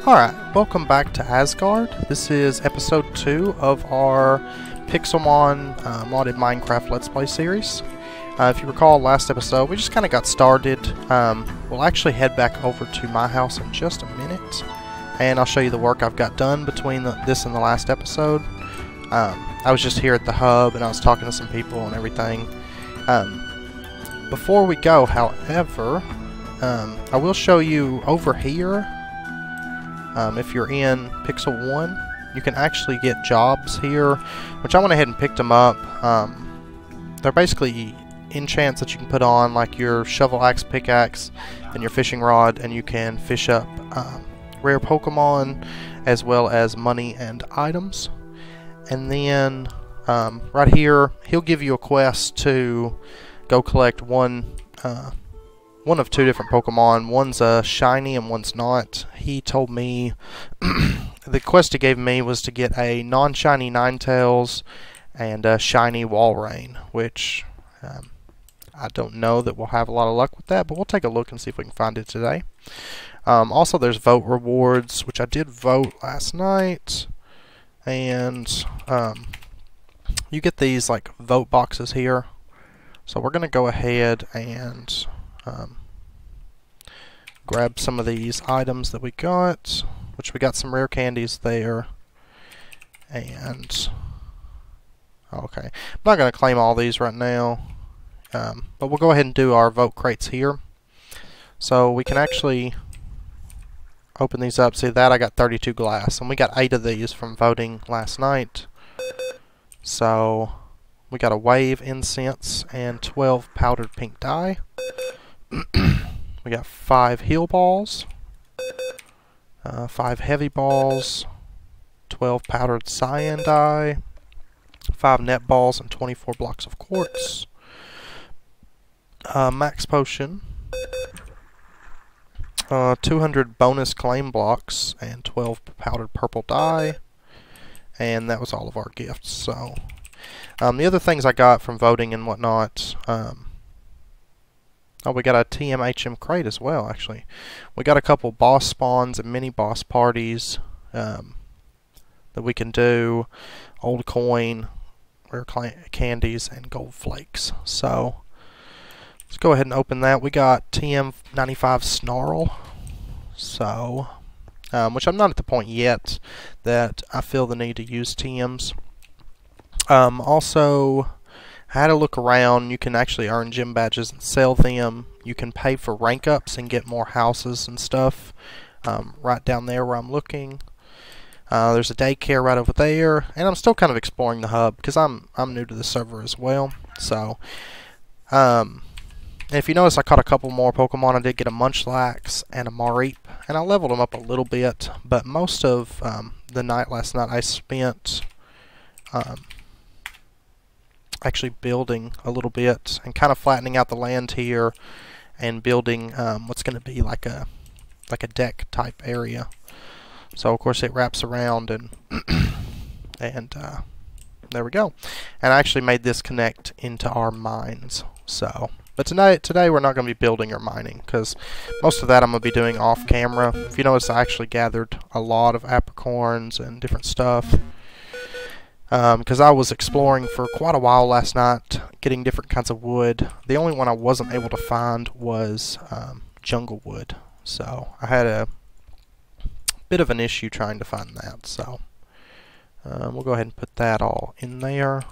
Alright, welcome back to Asgard. This is episode 2 of our Pixelmon modded Minecraft Let's Play series. If you recall last episode, we just kind of got started. We'll actually head back over to my house in just a minute, and I'll show you the work I've got done between this and the last episode. I was just here at the hub, and I was talking to some people and everything. Before we go, however, I will show you over here. If you're in Pixel 1, you can actually get jobs here, which I went ahead and picked them up. They're basically enchants that you can put on, like your shovel axe, pickaxe, and your fishing rod, and you can fish up rare Pokemon as well as money and items. And then right here, he'll give you a quest to go collect one of two different Pokemon. One's a shiny and one's not. He told me the quest he gave me was to get a non-shiny Ninetales and a shiny Walrein, which I don't know that we'll have a lot of luck with that, but we'll take a look and see if we can find it today. Also, there's vote rewards, which I did vote last night, and you get these like vote boxes here. So we're going to go ahead and grab some of these items that we got, which we got some rare candies there, and okay, I'm not going to claim all these right now, but we'll go ahead and do our vote crates here. So we can actually open these up. See that? I got 32 glass, and we got 8 of these from voting last night. So we got a wave incense and 12 powdered pink dye. We got 5 heal balls, 5 heavy balls, 12 powdered cyan dye, 5 net balls, and 24 blocks of quartz. Max potion, 200 bonus claim blocks, and 12 powdered purple dye. And that was all of our gifts. So the other things I got from voting and whatnot, oh, we got a TMHM crate as well, actually. We got a couple boss spawns and mini boss parties that we can do. Old coin, rare candies, and gold flakes. So let's go ahead and open that. We got TM95 Snarl. So, which I'm not at the point yet that I feel the need to use TMs. Also, I had a look around. You can actually earn gym badges and sell them. You can pay for rank ups and get more houses and stuff. Right down there where I'm looking. There's a daycare right over there, and I'm still kind of exploring the hub because I'm new to the server as well. So, if you notice, I caught a couple more Pokemon. I did get a Munchlax and a Mareep, and I leveled them up a little bit. But most of the night last night I spent actually building a little bit and kind of flattening out the land here and building what's going to be like a deck type area. So of course it wraps around and there we go. And I actually made this connect into our mines. So, but today we're not going to be building or mining because most of that I'm going to be doing off camera. If you notice, I actually gathered a lot of apricorns and different stuff. Because I was exploring for quite a while last night, getting different kinds of wood. The only one I wasn't able to find was jungle wood. So I had a bit of an issue trying to find that. So we'll go ahead and put that all in there.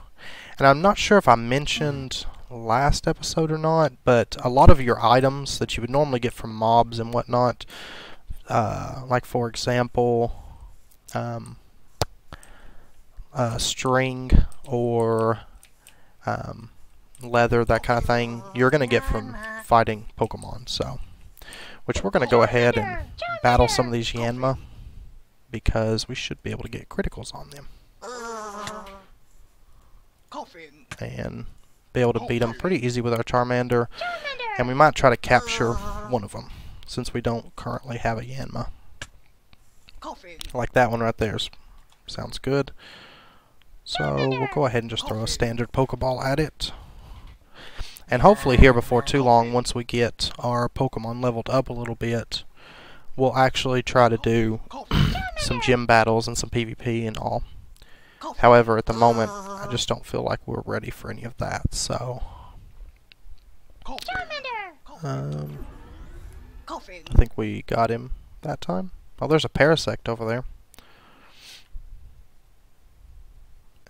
And I'm not sure if I mentioned last episode or not, but a lot of your items that you would normally get from mobs and whatnot, like for example, string or leather, that kind of thing, you're going to get from fighting Pokemon. So, which we're going to go ahead and battle some of these Yanma because we should be able to get criticals on them and be able to beat them pretty easy with our Charmander. And we might try to capture one of them since we don't currently have a Yanma. Like that one right there. Sounds good. So we'll go ahead and just throw a standard Pokeball at it. And hopefully here before too long, once we get our Pokemon leveled up a little bit, we'll actually try to do some gym battles and some PvP and all. However, at the moment, I just don't feel like we're ready for any of that, so... I think we got him that time. Oh, there's a Parasect over there.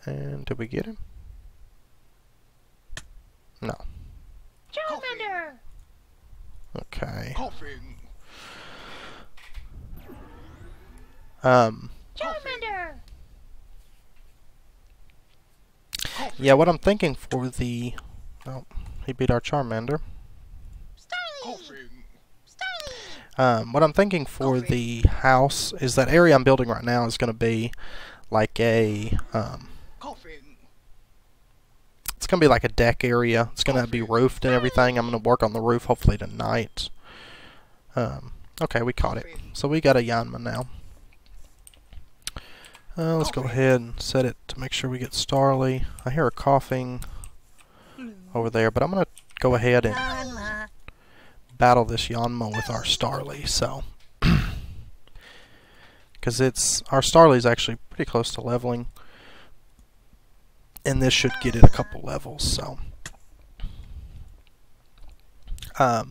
And did we get him? No. Okay. Yeah, what I'm thinking for the... Oh, he beat our Charmander. What I'm thinking for the house is that area I'm building right now is going to be like a... it's going to be like a deck area. It's going to be roofed and everything. I'm going to work on the roof hopefully tonight. Okay, we caught it. So we got a Yanma now. Let's go ahead and set it to make sure we get Starly. I hear a coughing over there, but I'm going to go ahead and battle this Yanma with our Starly. So, because our Starly is actually pretty close to leveling, and this should get it a couple levels. So, but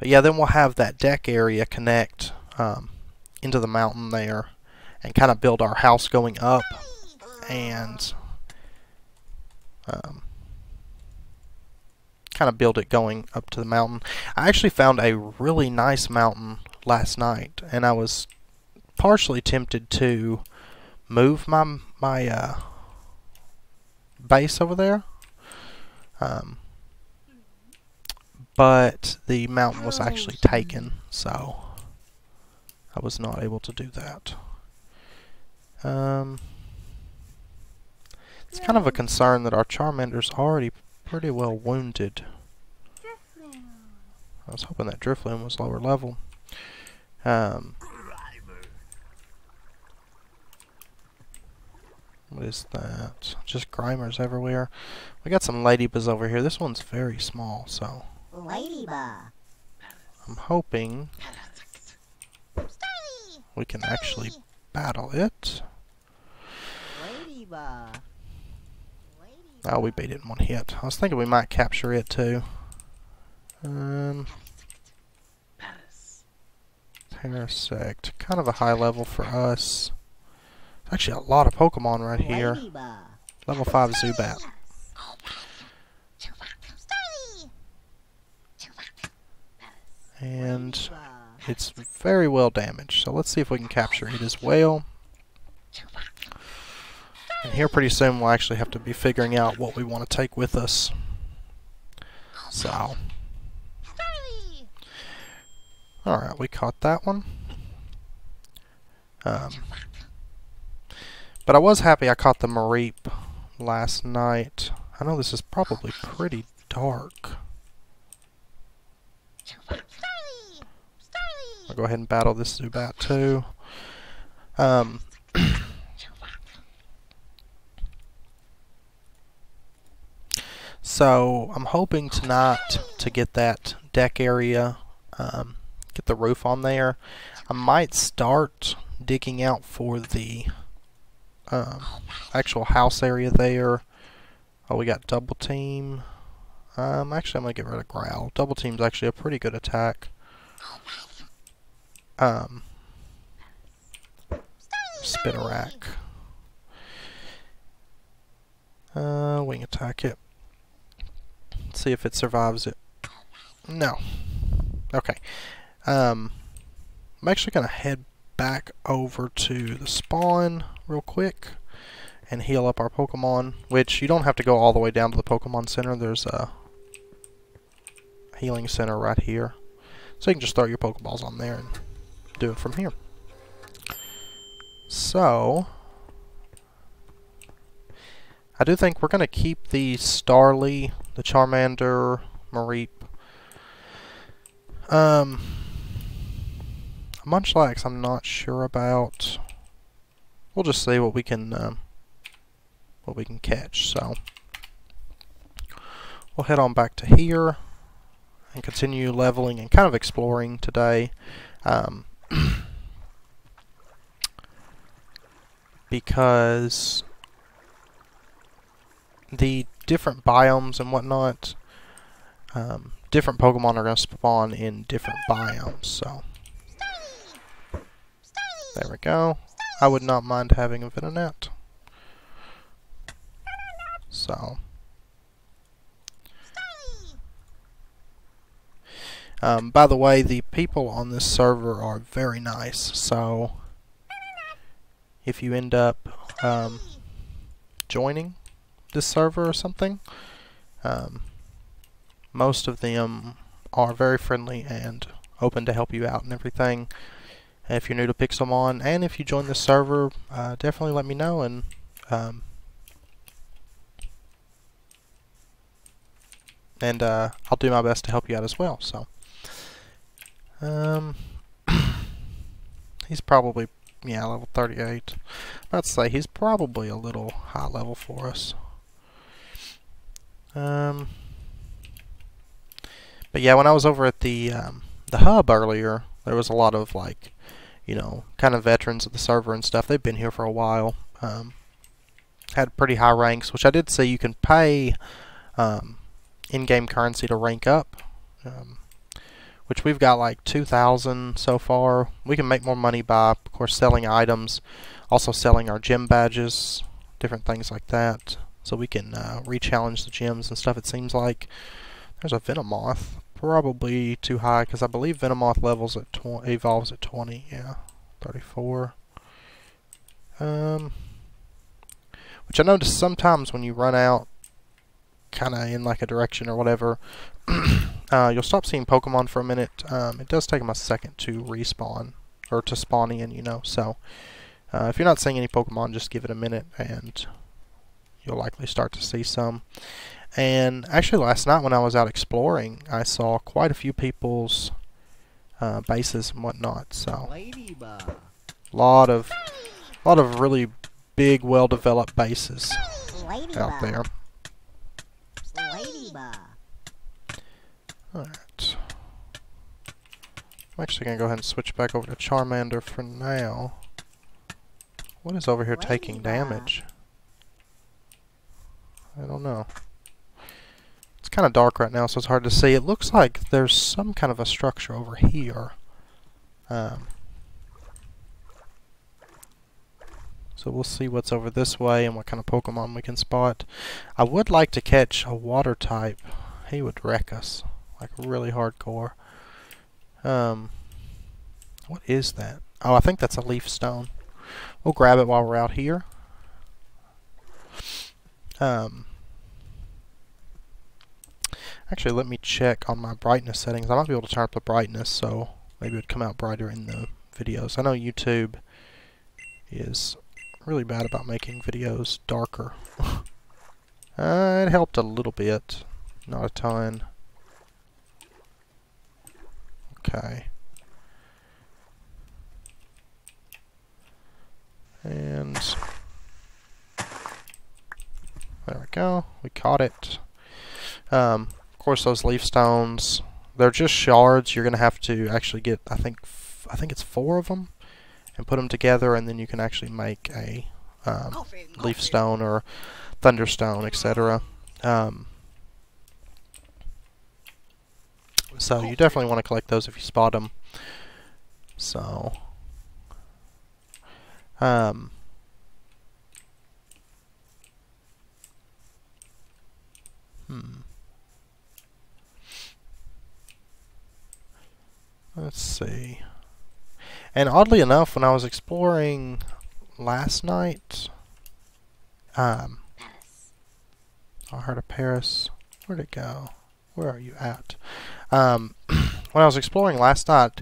yeah, then we'll have that deck area connect into the mountain there, and kind of build our house going up, and kind of build it going up to the mountain. I actually found a really nice mountain last night, and I was partially tempted to move my base over there, but the mountain was actually taken, so I was not able to do that. It's kind of a concern that our Charmander's already pretty well wounded. I was hoping that Drifloon was lower level. What is that? Just Grimers everywhere. We got some Ladybuzz over here. This one's very small, so I'm hoping we can actually battle it. Oh, we beat it in one hit. I was thinking we might capture it too. Parasect. Kind of a high level for us. There's actually a lot of Pokemon right here. Level 5 Zubat. And it's very well damaged. So let's see if we can capture it as well. And here pretty soon we'll actually have to be figuring out what we want to take with us. So. Alright, we caught that one. But I was happy I caught the Mareep last night. I know this is probably pretty dark. I'll go ahead and battle this Zubat too. So I'm hoping tonight to get that deck area, get the roof on there. I might start digging out for the actual house area there. Oh, we got Double Team. Actually, I'm gonna get rid of Growl. Double Team's actually a pretty good attack. Spinarak. Wing attack it. See if it survives it. No. Okay. I'm actually going to head back over to the spawn real quick and heal up our Pokemon, which you don't have to go all the way down to the Pokemon Center. There's a healing center right here. So you can just throw your Pokeballs on there and do it from here. So, I do think we're going to keep the Starly, the Charmander, Mareep. Munchlax I'm not sure about. We'll just see what we can catch. So we'll head on back to here and continue leveling and kind of exploring today. because the different biomes and whatnot, different Pokemon are going to spawn in different biomes. So there we go. I would not mind having a Venonat. So by the way, the people on this server are very nice, so if you end up joining this server or something, most of them are very friendly and open to help you out and everything. If you're new to Pixelmon, and if you join this server, definitely let me know, and I'll do my best to help you out as well. So he's probably, yeah, level 38. I'd say he's probably a little high level for us. But yeah, when I was over at the hub earlier, there was a lot of, like, you know, kind of veterans of the server and stuff. They've been here for a while. Had pretty high ranks, which I did see you can pay in-game currency to rank up, which we've got like 2,000 so far. We can make more money by, of course, selling items, also selling our gym badges, different things like that. So we can re-challenge the gyms and stuff. It seems like there's a Venomoth, probably too high, because I believe Venomoth levels at evolves at 20. Yeah, 34. Which I notice sometimes when you run out, kind of in like a direction or whatever, you'll stop seeing Pokemon for a minute. It does take them a second to respawn, or to spawn in, you know. So if you're not seeing any Pokemon, just give it a minute and you'll likely start to see some. And actually last night when I was out exploring, I saw quite a few people's bases and whatnot. So a lot of really big, well-developed bases out there. Alright. I'm actually going to go ahead and switch back over to Charmander for now. What is over here taking damage? I don't know. It's kind of dark right now, so it's hard to see. It looks like there's some kind of a structure over here. So we'll see what's over this way and what kind of Pokemon we can spot. I would like to catch a water type. He would wreck us, like really hardcore. What is that? Oh, I think that's a leaf stone. We'll grab it while we're out here. Actually, let me check on my brightness settings. I might be able to turn up the brightness so maybe it would come out brighter in the videos. I know YouTube is really bad about making videos darker. It helped a little bit, not a ton. Okay. And there we go. We caught it. Of course, those leaf stones, they're just shards. You're going to have to actually get, I think it's 4 of them, and put them together, and then you can actually make a leaf stone or thunderstone, etc. So you definitely want to collect those if you spot them. So let's see. And oddly enough, when I was exploring last night, I heard of Paris. Where'd it go? Where are you at? When I was exploring last night,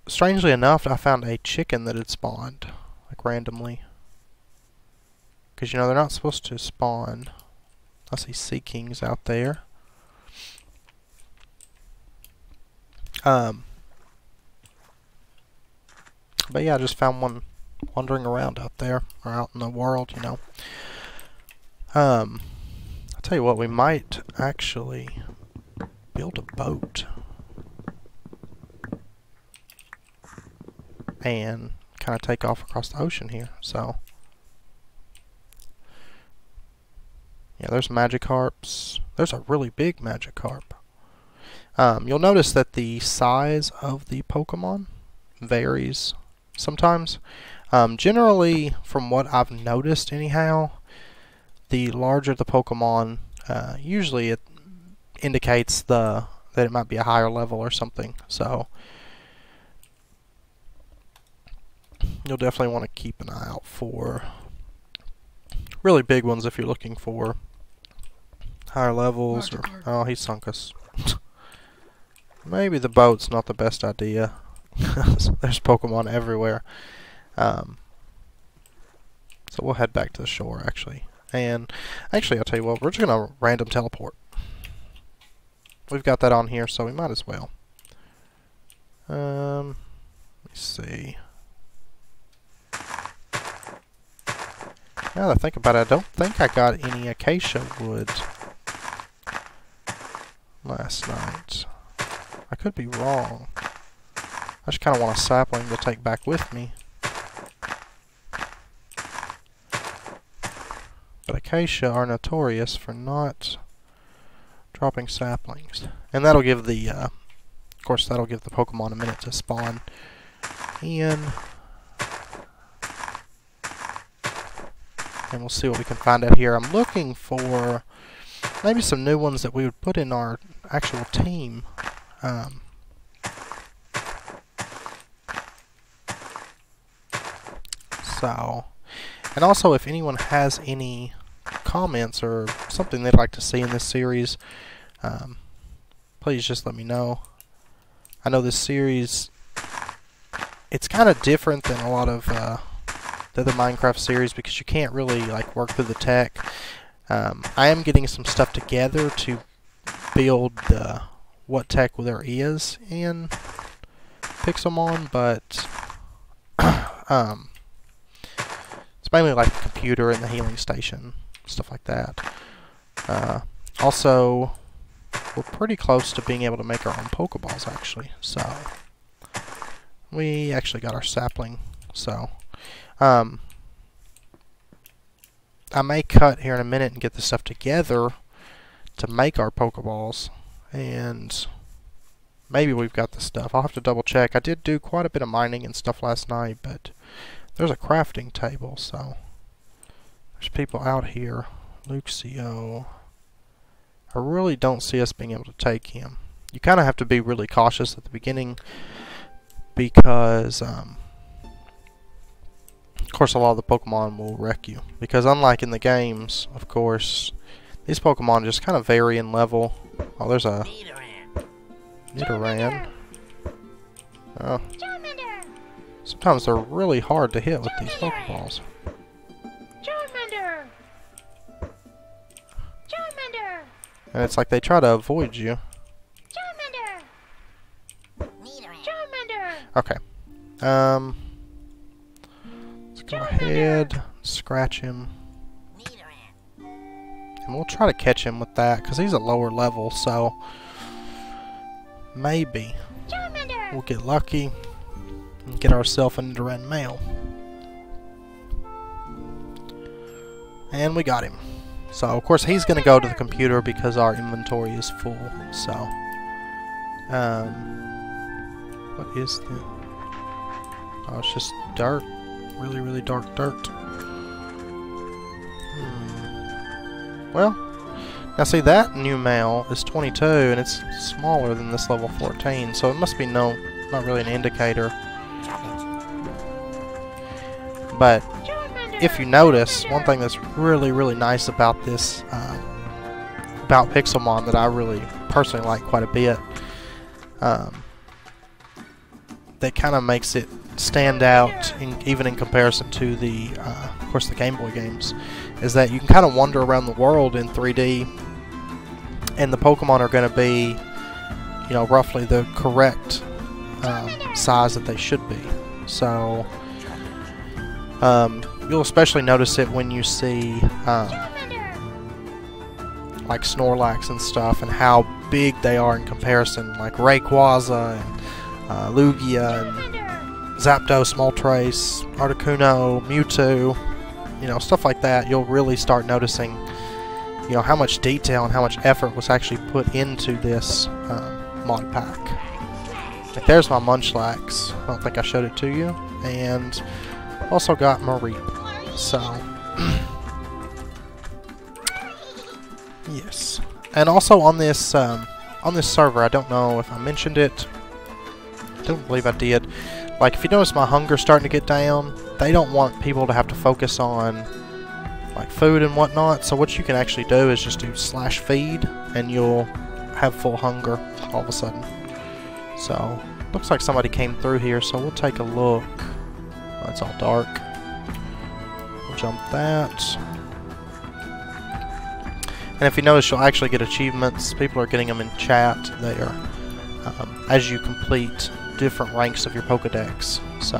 strangely enough, I found a chicken that had spawned, like randomly. Because, you know, they're not supposed to spawn. I see Sea Kings out there. But yeah, I just found one wandering around out there, or out in the world, you know. I'll tell you what, we might actually build a boat and kind of take off across the ocean here. So Yeah, there's Magikarps. There's a really big Magikarp. You'll notice that the size of the Pokemon varies sometimes. Generally, from what I've noticed anyhow, the larger the Pokemon, usually it indicates that it might be a higher level or something. So you'll definitely want to keep an eye out for really big ones if you're looking for higher levels. Or, oh, he sunk us. Maybe the boat's not the best idea. There's Pokemon everywhere. So we'll head back to the shore, actually. And actually, I'll tell you what, we're just going to random teleport. We've got that on here, so we might as well. Let me see. Now that I think about it, I don't think I got any acacia wood last night. I could be wrong. I just kind of want a sapling to take back with me. But acacia are notorious for not dropping saplings. And that'll give the, of course, that'll give the Pokemon a minute to spawn in. And we'll see what we can find out here. I'm looking for maybe some new ones that we would put in our actual team. And also, if anyone has any comments or something they'd like to see in this series, please just let me know. I know this series, it's kind of different than a lot of the other Minecraft series because you can't really like work through the tech. I am getting some stuff together to build what tech there is in Pixelmon, but it's mainly like the computer and the healing station, stuff like that. Also, we're pretty close to being able to make our own Pokeballs, actually. So, we actually got our sapling. So, I may cut here in a minute and get this stuff together to make our Pokeballs. And maybe we've got the stuff. I'll have to double check. I did do quite a bit of mining and stuff last night, but there's a crafting table, so there's people out here. Luxio. I really don't see us being able to take him. You kind of have to be really cautious at the beginning because, of course, a lot of the Pokemon will wreck you. Because unlike in the games, of course, these Pokemon just kind of vary in level. Oh, there's a Nidoran. Oh. Sometimes they're really hard to hit with these Pokeballs. And it's like they try to avoid you. Okay. Let's go ahead, scratch him. And we'll try to catch him with that, because he's a lower level, so maybe we'll get lucky and get ourselves a Nidoran male. And we got him. So, of course, he's going to go to the computer because our inventory is full. So, what is the... Oh, it's just dirt. Really, really dark dirt. Well, now see, that new male is 22, and it's smaller than this level 14, so it must be not really an indicator. But if you notice, one thing that's really, really nice about this, about Pixelmon that I really personally like quite a bit, that kind of makes it stand out, even in comparison to the, of course, the Game Boy games, is that you can kind of wander around the world in 3D, and the Pokemon are going to be, you know, roughly the correct size that they should be. So, you'll especially notice it when you see like Snorlax and stuff, and how big they are in comparison, like Rayquaza and Lugia and Zapdos, Moltres, Articuno, Mewtwo, you know, stuff like that. You'll really start noticing you know, how much detail and how much effort was actually put into this mod pack. Like, there's my Munchlax. I don't think I showed it to you. And also got Mareep. So, yes. And also on this server, I don't know if I mentioned it. I don't believe I did. Like, if you notice my hunger starting to get down, they don't want people to have to focus on like food and whatnot. So what you can actually do is just do /feed, and you'll have full hunger all of a sudden. So, looks like somebody came through here, so we'll take a look. Oh, it's all dark. We'll jump that. And if you notice, you'll actually get achievements. People are getting them in chat there as you complete different ranks of your Pokedex. So,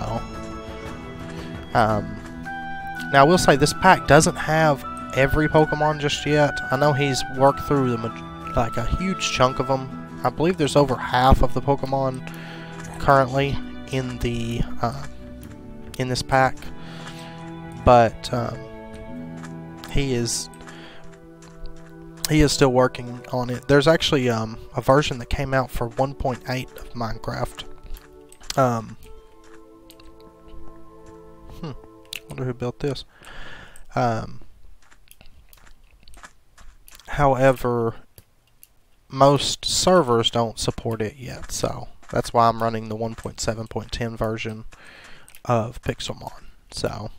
now I will say this pack doesn't have every Pokemon just yet. I know he's worked through like a huge chunk of them. I believe there's over half of the Pokemon currently in the in this pack, but he is still working on it. There's actually a version that came out for 1.8 of Minecraft. Wonder who built this. However, most servers don't support it yet, so that's why I'm running the 1.7.10 version of Pixelmon. So,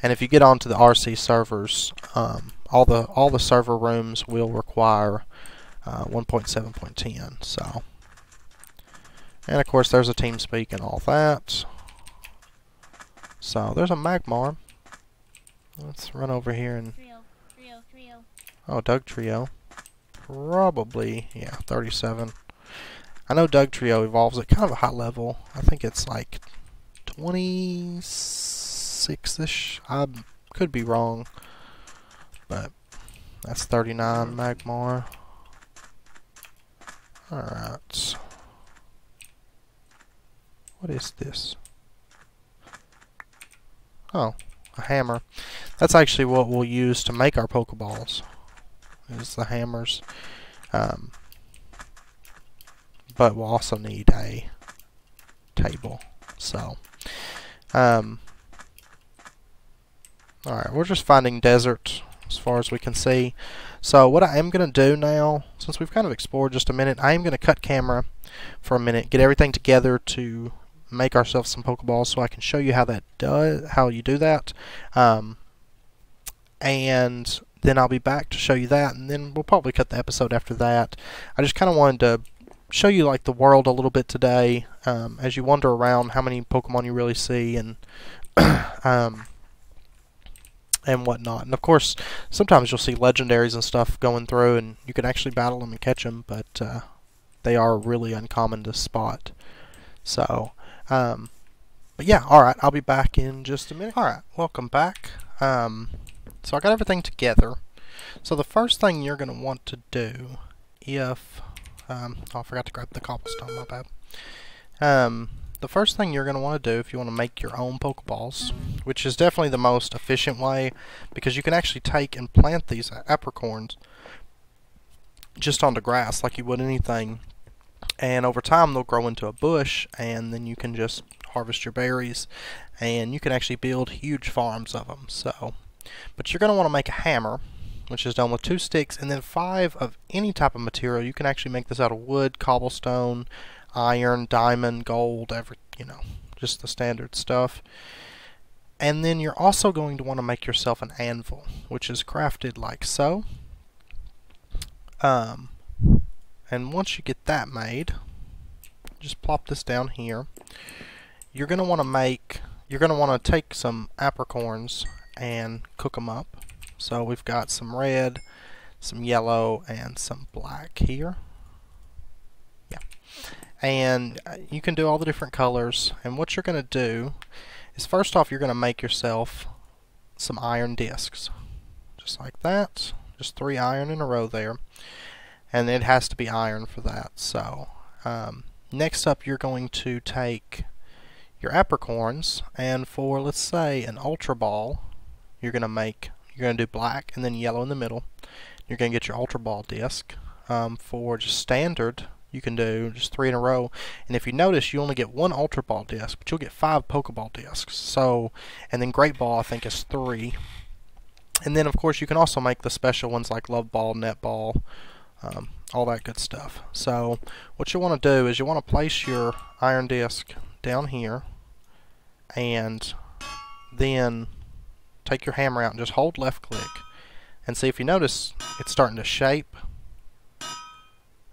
and if you get onto the RC servers, all the server rooms will require 1.7.10. So, and of course there's a TeamSpeak and all that. So there's a Magmar. Let's run over here and trio. Oh, Doug Trio. Probably, yeah, 37. I know Doug Trio evolves at kind of a high level. I think it's like 26-ish. I could be wrong, but that's 39 Magmar. Alright. What is this? Oh, a hammer. That's actually what we'll use to make our Pokeballs, is the hammers. But we'll also need a table. So, alright, we're just finding desert as far as we can see. So what I am going to do now, since we've kind of explored just a minute, I am going to cut camera for a minute, get everything together to make ourselves some Pokeballs, so I can show you how you do that. And then I'll be back to show you that, and then we'll probably cut the episode after that. I just kind of wanted to show you like the world a little bit today, as you wander around, how many Pokemon you really see, and and whatnot. And of course, sometimes you'll see legendaries and stuff going through, and you can actually battle them and catch them, but they are really uncommon to spot. So, but yeah, alright, I'll be back in just a minute. Alright, welcome back. So I got everything together. So the first thing you're going to want to do, if, oh, I forgot to grab the cobblestone, my bad. The first thing you're going to want to do if you want to make your own Pokeballs, which is definitely the most efficient way, because you can actually take and plant these apricorns just onto grass like you would anything, and over time they'll grow into a bush, and then you can just harvest your berries, and you can actually build huge farms of them. So, but you're going to want to make a hammer, which is done with 2 sticks and then 5 of any type of material. You can actually make this out of wood, cobblestone, iron, diamond, gold, just the standard stuff. And then you're also going to want to make yourself an anvil, which is crafted like so. And once you get that made, just plop this down here. You're going to want to take some apricorns and cook them up. So we've got some red, some yellow, and some black here. Yeah. And you can do all the different colors. And what you're going to do is, first off, you're going to make yourself some iron discs. Just like that. Just 3 iron in a row there. And it has to be iron for that. So, next up, you're going to take your apricorns, and for, let's say, an Ultra Ball, you're going to make you're going to do black and then yellow in the middle. You're going to get your Ultra Ball disc. For just standard, you can do just 3 in a row. And if you notice, you only get 1 Ultra Ball disc, but you'll get 5 Pokeball discs. So, and then Great Ball, I think, is 3. And then, of course, you can also make the special ones like Love Ball, Net Ball, all that good stuff. So, what you want to do is you want to place your iron disc down here, and then take your hammer out and just hold left click. And see, if you notice, it's starting to shape,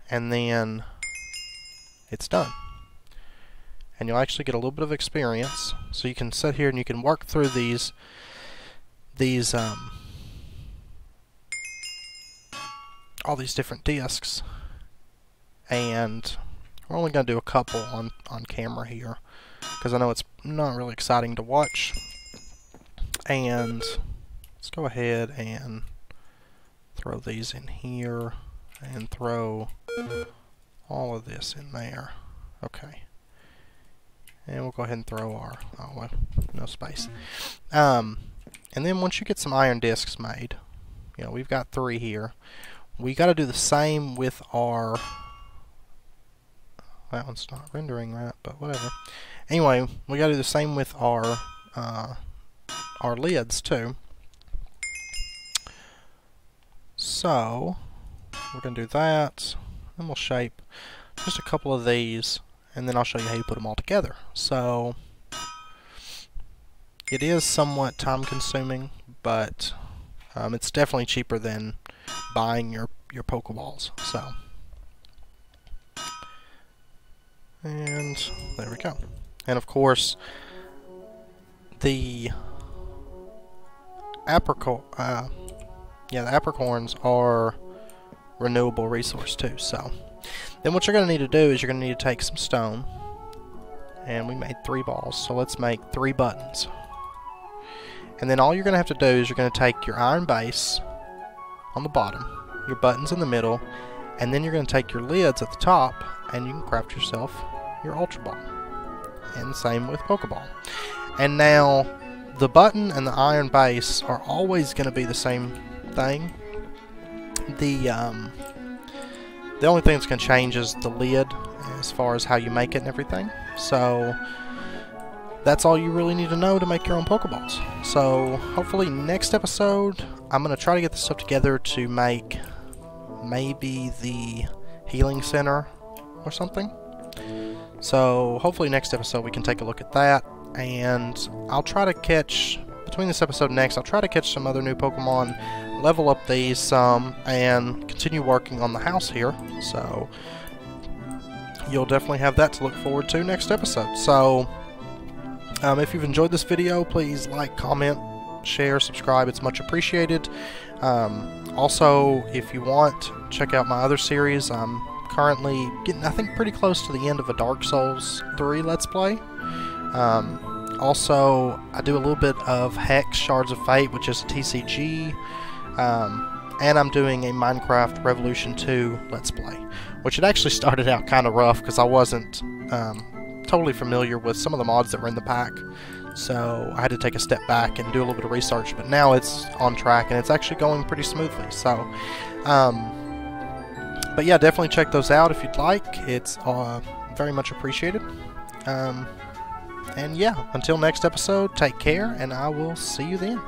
and then it's done. And you'll actually get a little bit of experience. So you can sit here and you can work through these all these different discs. And we're only going to do a couple on camera here, because I know it's not really exciting to watch. And let's go ahead and throw these in here and throw all of this in there. Okay. And we'll go ahead and throw our, oh well, no space. And then once you get some iron discs made, you know, we've got 3 here. We got to do the same with our, that one's not rendering right, but whatever. Anyway, we got to do the same with our lids too. So we're going to do that, and we'll shape just a couple of these, and then I'll show you how you put them all together. So it is somewhat time consuming, but it's definitely cheaper than buying your Pokeballs. So, and there we go. And of course, the apricorns are renewable resource too. So then what you're going to need to do is you're going to need to take some stone, and we made 3 balls, so let's make 3 buttons. And then all you're going to have to do is you're going to take your iron base on the bottom, your buttons in the middle, and then you're going to take your lids at the top, and you can craft yourself your Ultra Ball. And the same with Pokeball. And now the button and the iron base are always going to be the same thing. The only thing that's going to change is the lid, as far as how you make it and everything. So that's all you really need to know to make your own Pokeballs. So hopefully next episode I'm going to try to get this stuff together to make maybe the healing center or something. So hopefully next episode we can take a look at that, and I'll try to catch, between this episode and next, I'll try to catch some other new Pokemon, level up these some, and continue working on the house here. So you'll definitely have that to look forward to next episode. So if you've enjoyed this video, please like, comment, share, subscribe. It's much appreciated. Also, if you want, check out my other series. I'm currently getting, I think, pretty close to the end of a Dark Souls 3 Let's Play. Also, I do a little bit of Hex Shards of Fate, which is a TCG. And I'm doing a Minecraft Revolution 2 Let's Play, which it actually started out kind of rough because I wasn't totally familiar with some of the mods that were in the pack. So I had to take a step back and do a little bit of research, but now it's on track and it's actually going pretty smoothly. So, but yeah, definitely check those out if you'd like. It's very much appreciated. And yeah, until next episode, take care, and I will see you then.